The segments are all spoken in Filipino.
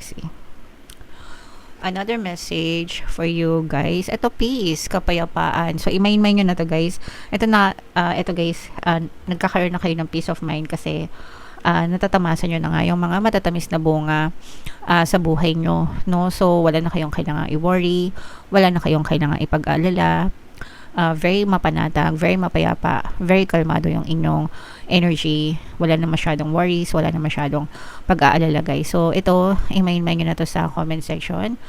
See. Another message for you guys. Ito, peace, kapayapaan. So, i-main-main nyo na to, guys. Ito guys, nagkakaroon na kayo ng peace of mind kasi natatamasan nyo na nga yung mga matatamis na bunga sa buhay nyo, no? So, wala na kayong kailangang i-worry, wala na kayong kailangang ipag-alala. Very mapanatag, very mapayapa, very kalmado yung inyong energy. Wala na masyadong worries, wala na masyadong pag-aalala, guys. So, ito, i-main-main nyo na to sa comment section.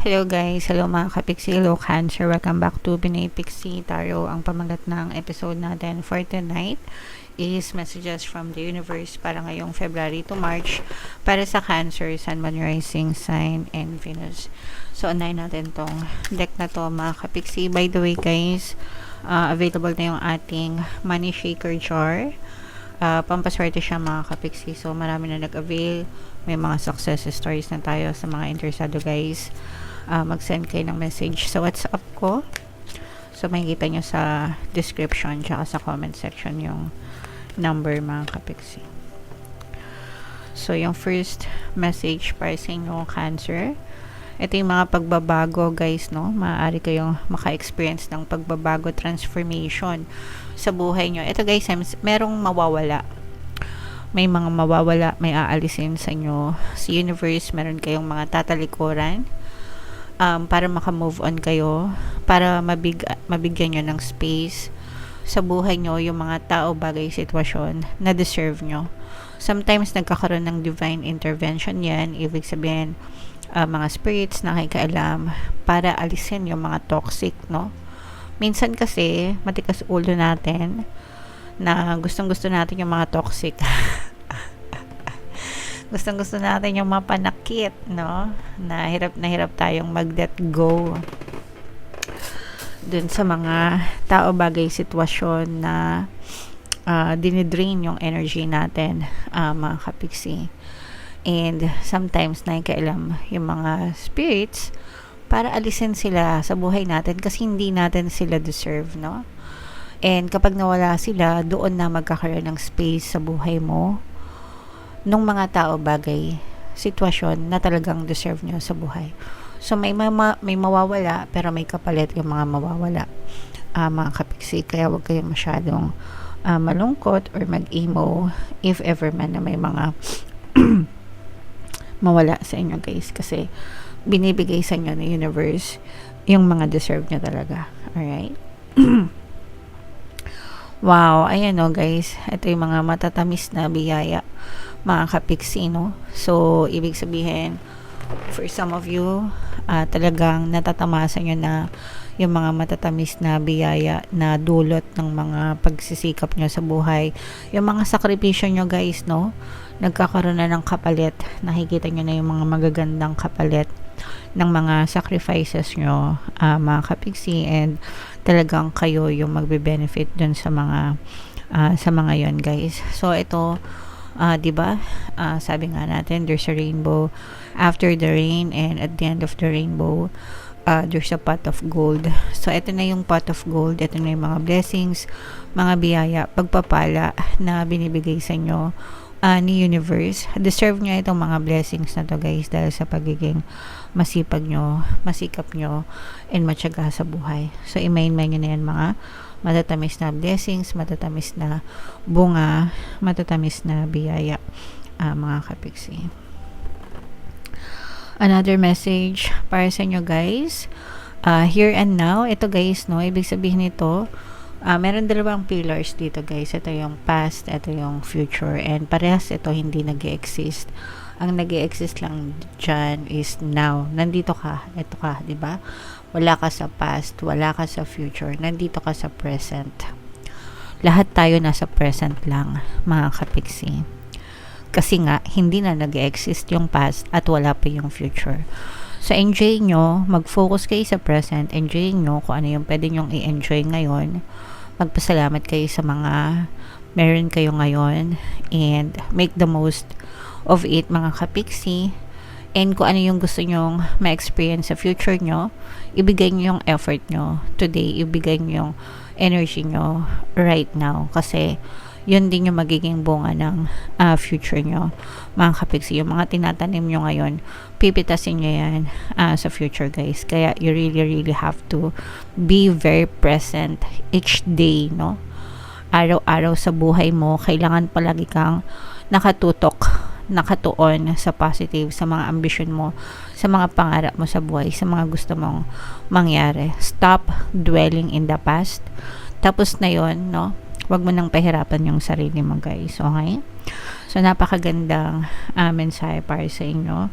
Hello guys, hello mga kapixie, hello Cancer, welcome back to Pinay Pixie Tarot. Ang pamagat ng episode natin for tonight is messages from the universe para ngayong February to March para sa Cancer, Sun, Moon, Rising Sign, and Venus. So, unahin natin tong deck na to mga kapixie. By the way guys, available na yung ating Money Shaker Jar. Pampaswerte siya mga kapixie. So, marami na nag-avail. May mga success stories na tayo sa mga interesado guys. Mag-send kayo ng message sa WhatsApp ko. So, makikita nyo sa description tsaka sa comment section yung number mga kapixie. So, yung first message para sa inyo, Cancer. Ito yung mga pagbabago guys, no? Maaari kayong maka-experience ng pagbabago, transformation sa buhay nyo. Ito guys, merong mawawala. May mga mawawala, may aalisin sa inyo. Sa universe, meron kayong mga tatalikuran. Para maka-move on kayo, para mabigyan nyo ng space sa buhay nyo yung mga tao, bagay, sitwasyon na deserve nyo. Sometimes nagkakaroon ng divine intervention yan, ibig sabihin mga spirits na nakikaalam para alisin yung mga toxic, no? Minsan kasi matikas ulo natin na gustong-gusto natin yung mga toxic. Gustong-gusto natin yung mapanakit, no? Na hirap tayong mag-let go dun sa mga tao, bagay, sitwasyon na dinidrain yung energy natin, mga kapixie. And sometimes nakikailam yung mga spirits para alisin sila sa buhay natin kasi hindi natin sila deserve, no? And kapag nawala sila, doon na magkakaroon ng space sa buhay mo nung mga tao, bagay, sitwasyon na talagang deserve nyo sa buhay. So, may mawawala, pero may kapalit yung mga mawawala, mga kapixie. Kaya huwag kayong masyadong malungkot or mag-emo if ever man na may mga mawala sa inyo guys. Kasi binibigay sa inyo ng universe yung mga deserve nyo talaga. Alright? Wow, ayan o guys. Ito yung mga matatamis na biyaya mga kapixie, no? So, ibig sabihin, for some of you, talagang natatamasan nyo na yung mga matatamis na biyaya na dulot ng mga pagsisikap nyo sa buhay. Yung mga sakripisyo nyo guys, no? Nagkakaroon na ng kapalit. Nakikita nyo na yung mga magagandang kapalit ng mga sacrifices nyo, mga kapixie, and talagang kayo yung magbe-benefit dun sa mga yon guys. So, ito, diba? Sabi nga natin, there's a rainbow after the rain, and at the end of the rainbow, there's a pot of gold. So, ito na yung pot of gold. Ito na yung mga blessings, mga biyaya, pagpapala na binibigay sa inyo ni universe. Deserve nyo itong mga blessings na to guys dahil sa pagiging masipag nyo, masikap nyo, and matyaga sa buhay. So, i-main-main nyo na yan mga matatamis na blessings, matatamis na bunga, matatamis na biyaya, mga kapixie. Another message para sa inyo guys, here and now. Ito guys, no, ibig sabihin nito, meron dalawang pillars dito guys. Ito yung past, ito yung future, and parehas ito hindi nag-exist. Ang nag-exist lang dyan is now. Nandito ka, ito ka, diba? Wala ka sa past, wala ka sa future, nandito ka sa present. Lahat tayo nasa present lang, mga kapixie. Kasi nga, hindi na nag-exist yung past at wala pa yung future. So, enjoy nyo, mag-focus kayo sa present, enjoy nyo kung ano yung pwede nyong i-enjoy ngayon. Magpasalamat kayo sa mga meron kayo ngayon, and make the most of it, mga kapixie. and kung ano yung gusto nyong ma-experience sa future nyo, ibigay nyo yung effort nyo today, ibigay nyo yung energy nyo right now, kasi yun din yung magiging bunga ng future nyo, mga kapiksi. Yung mga tinatanim nyo ngayon, pipitasin nyo yan sa future, guys. Kaya you really have to be very present each day, no? Araw-araw sa buhay mo, kailangan palagi kang nakatuon sa positive, sa mga ambisyon mo, sa mga pangarap mo sa buhay, sa mga gusto mong mangyari. Stop dwelling in the past. Tapos na yun, no? Huwag mo nang pahirapan yung sarili mo, guys. Okay? So, napakagandang mensahe para sa inyo,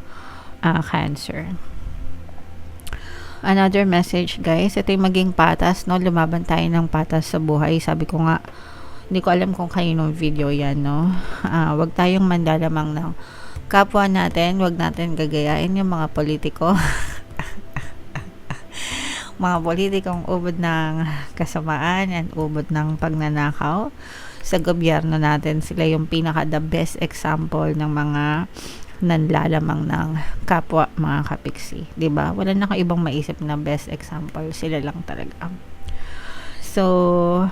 Cancer. Another message, guys. Ito yung maging patas, no? Lumaban tayo ng patas sa buhay. Sabi ko nga, hindi ko alam kung kaninong video yan, no? Huwag tayong mandalamang ng kapwa natin. Huwag natin gagayain yung mga politiko. Mga politikong ubod ng kasamaan and ubod ng pagnanakaw sa gobyerno natin. Sila yung pinaka the best example ng mga nanlalamang ng kapwa, mga kapiksi, 'di ba? Wala na kang ibang maisip na best example, sila lang talaga. So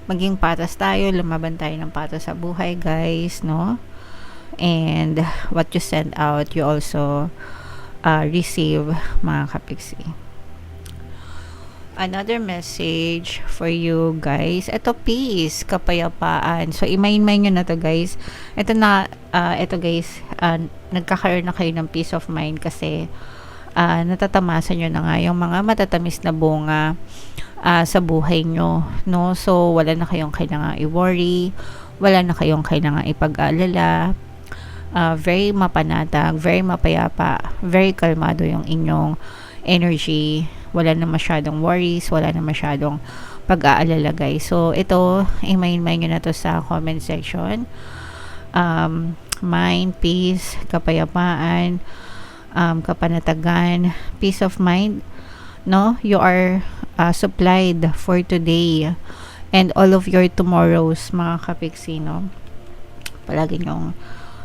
maging patas tayo, lumaban tayo ng patas sa buhay, guys, no? And what you send out, you also receive, mga kapiksi. Another message for you, guys. Ito, peace, kapayapaan. So, i-main-main nyo na to, guys. Ito, guys, nagkakaroon na kayo ng peace of mind kasi natatamasan nyo na nga yung mga matatamis na bunga sa buhay nyo, no? So, wala na kayong kailangan i-worry, wala na kayong kailangan ipag-alala. Very mapanatag, very mapayapa, very kalmado yung inyong energy. Wala na masyadong worries, wala na masyadong pag-aalala, guys. So, ito, i-main nyo na to sa comment section. Mind, peace, kapayapaan, kapanatagan, peace of mind, no? You are supplied for today and all of your tomorrows, mga kapiksi, no? Palagi nyong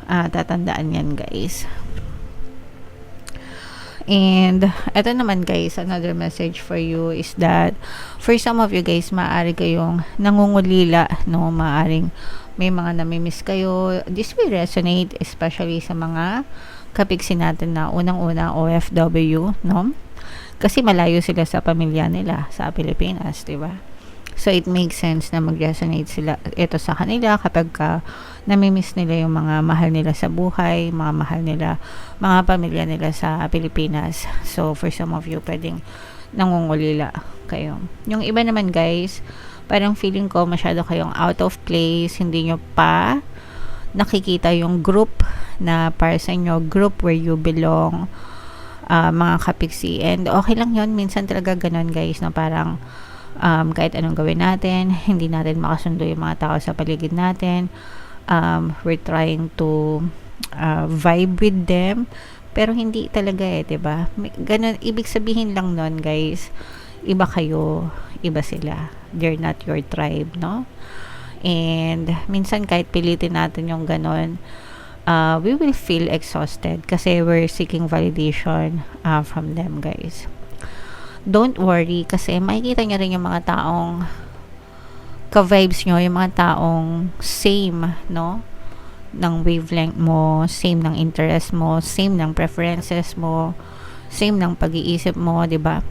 tatandaan yan, guys. And ito naman, guys, another message for you is that for some of you, guys, maaari kayong nangungulila, no? Maaring may mga namimiss kayo. This will resonate especially sa mga kapiksi natin na unang-una OFW, no? Kasi malayo sila sa pamilya nila sa Pilipinas, di ba? So, it makes sense na mag-resonate sila ito sa kanila kapag namimiss nila yung mga mahal nila sa buhay, mga mahal nila, mga pamilya nila sa Pilipinas. So, for some of you, pwedeng nangungulila kayo. Yung iba naman, guys, parang feeling ko masyado kayong out of place, hindi nyo pa nakikita yung group na para sa inyo, group where you belong, mga kapiksi. And okay lang yun, minsan talaga ganun, guys, na parang kahit anong gawin natin, hindi natin makasundo yung mga tao sa paligid natin. We're trying to vibe with them, pero hindi talaga diba? Ganun, ibig sabihin lang nun, guys, iba kayo, iba sila. They're not your tribe, no? And minsan kahit pilitin natin yung ganun, we will feel exhausted kasi we're seeking validation from them, guys. Don't worry kasi makikita nyo rin yung mga taong ka-vibes nyo, yung mga taong same, no? Ng wavelength mo, same ng interest mo, same ng preferences mo, same ng pag-iisip mo, diba?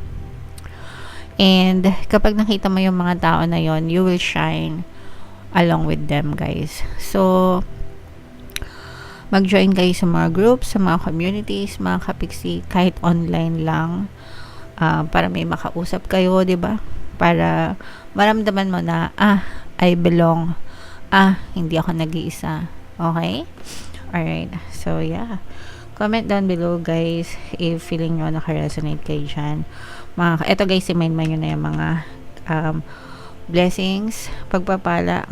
And kapag nakita mo yung mga tao na yon, you will shine along with them, guys. So, mag-join kayo sa mga groups, sa mga communities, mga kapiksi, kahit online lang. Para may makausap kayo, 'di ba? Para maramdaman mo na I belong. Hindi ako nag-iisa. Okay? Alright. So, yeah. Comment down below, guys, if feeling nyo naka-resonate kayo dyan. Ito, guys, i-main nyo na yung mga blessings, pagpapala,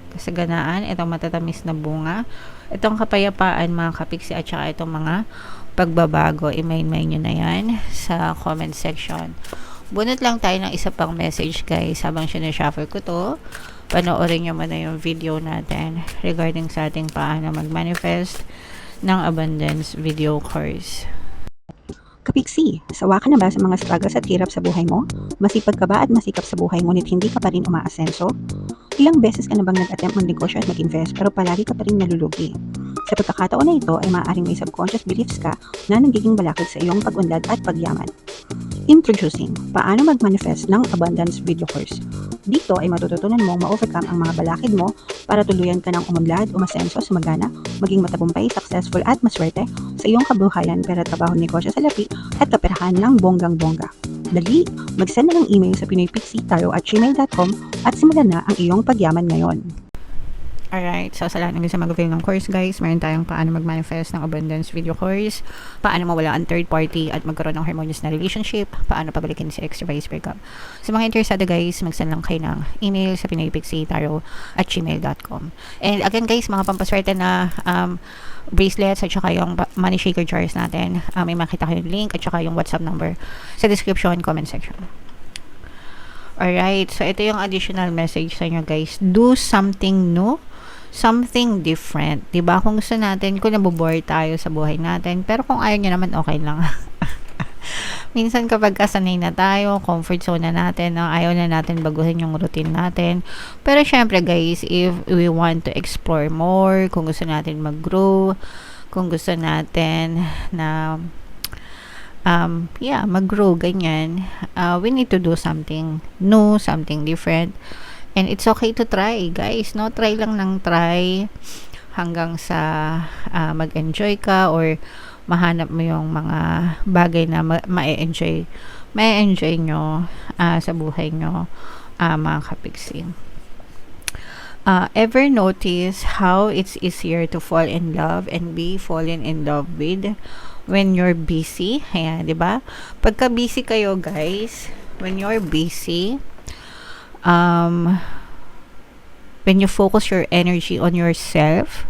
kasaganaan, itong matatamis na bunga, itong kapayapaan, mga kapiksi, at saka itong mga pagbabago, i-main nyo na yan sa comment section. Bunot lang tayo ng isa pang message, guys, habang sinashuffle ko to. Panoorin nyo muna yung video natin regarding sa ating paano mag-manifest ng abundance video course. Kapiksi, sawa ka na ba sa mga struggles at hirap sa buhay mo? Masipag ka ba at masikap sa buhay ngunit hindi ka pa rin umaasenso? Ilang beses ka na bang nag-attempt magnegosyo at mag-invest pero palagi ka pa rin nalulugi? Sa pagkakataon na ito ay maaaring may subconscious beliefs ka na nagiging balakid sa iyong pag-unlad at pagyaman. Introducing, paano mag-manifest ng abundance video course. Dito ay matututunan mong ma-overcome ang mga balakid mo para tuluyan ka ng umunlad, umasenso, sumagana, maging matagumpay, successful at maswerte sa iyong kabuhayan, pera, trabaho, negosyo sa lapi at kaperahan ng bonggang-bongga. Dali, mag-send na ng email sa pinoypixie@gmail.com at simulan na ang iyong pagyaman ngayon. Alright, so sa lahat ng gusto mag-avail ng course guys, meron tayong paano mag-manifest ng abundance video course, paano mawala ang third party at magkaroon ng harmonious na relationship, paano pabalikin si ex vice breakup. Sa mga interesado guys, mag-send lang kayo ng email sa pinoypixie@gmail.com. And again guys, mga pampaswerte na bracelets at saka yung money shaker jars natin, may makita kayong link at saka yung WhatsApp number sa description, comment section. Alright, so ito yung additional message sa inyo guys. Do something new, something different. Diba? Kung gusto natin, kung nabobore tayo sa buhay natin, pero kung ayaw nyo naman, okay lang. Minsan kapag kasanay na tayo, comfort zone na natin, ayaw na natin baguhin yung routine natin. Pero syempre guys, if we want to explore more, kung gusto natin mag-grow, kung gusto natin na mag-grow, ganyan, we need to do something new, something different. And it's okay to try, guys, no? Try lang ng try hanggang sa mag-enjoy ka or mahanap mo yung mga bagay na ma-enjoy nyo sa buhay nyo, mga kapiksi. Ever notice how it's easier to fall in love and be fallen in love with when you're busy? Ayan, di ba? Pagka busy kayo, guys, when you're busy, when you focus your energy on yourself,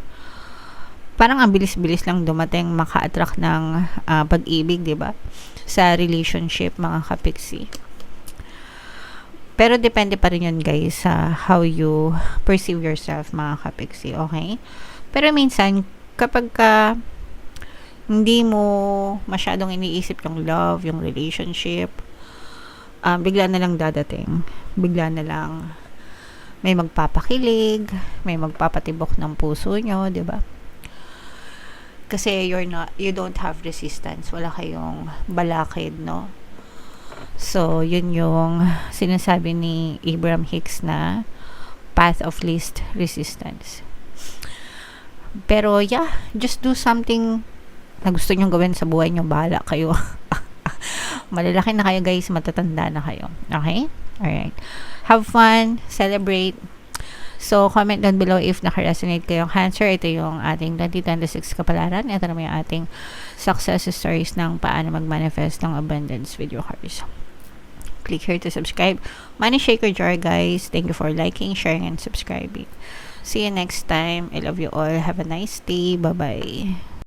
parang ang bilis-bilis lang dumating maka-attract ng pag-ibig, di ba? Sa relationship, mga kapiksi. Pero depende pa rin yun, guys, sa how you perceive yourself, mga kapiksi, okay? Pero minsan, kapag hindi mo masyadong iniisip yung love, yung relationship, bigla na lang dadating. Bigla na lang may magpapakilig, may magpapatibok ng puso nyo, di ba? Kasi you don't have resistance. Wala kayong balakid, no? So, yun yung sinasabi ni Abraham Hicks na path of least resistance. Pero, yeah, just do something na gusto nyo gawin sa buhay nyo. Bahala kayo. Malalaki na kayo, guys. Matatanda na kayo. Okay? Alright. Have fun. Celebrate. So, comment down below if naka-resonate kayong Cancer. Ito yung ating 2026 kapalaran. Ito naman yung ating success stories ng paano mag-manifest ng abundance video course. Click here to subscribe. Money Shaker Jar, guys. Thank you for liking, sharing, and subscribing. See you next time. I love you all. Have a nice day. Bye-bye.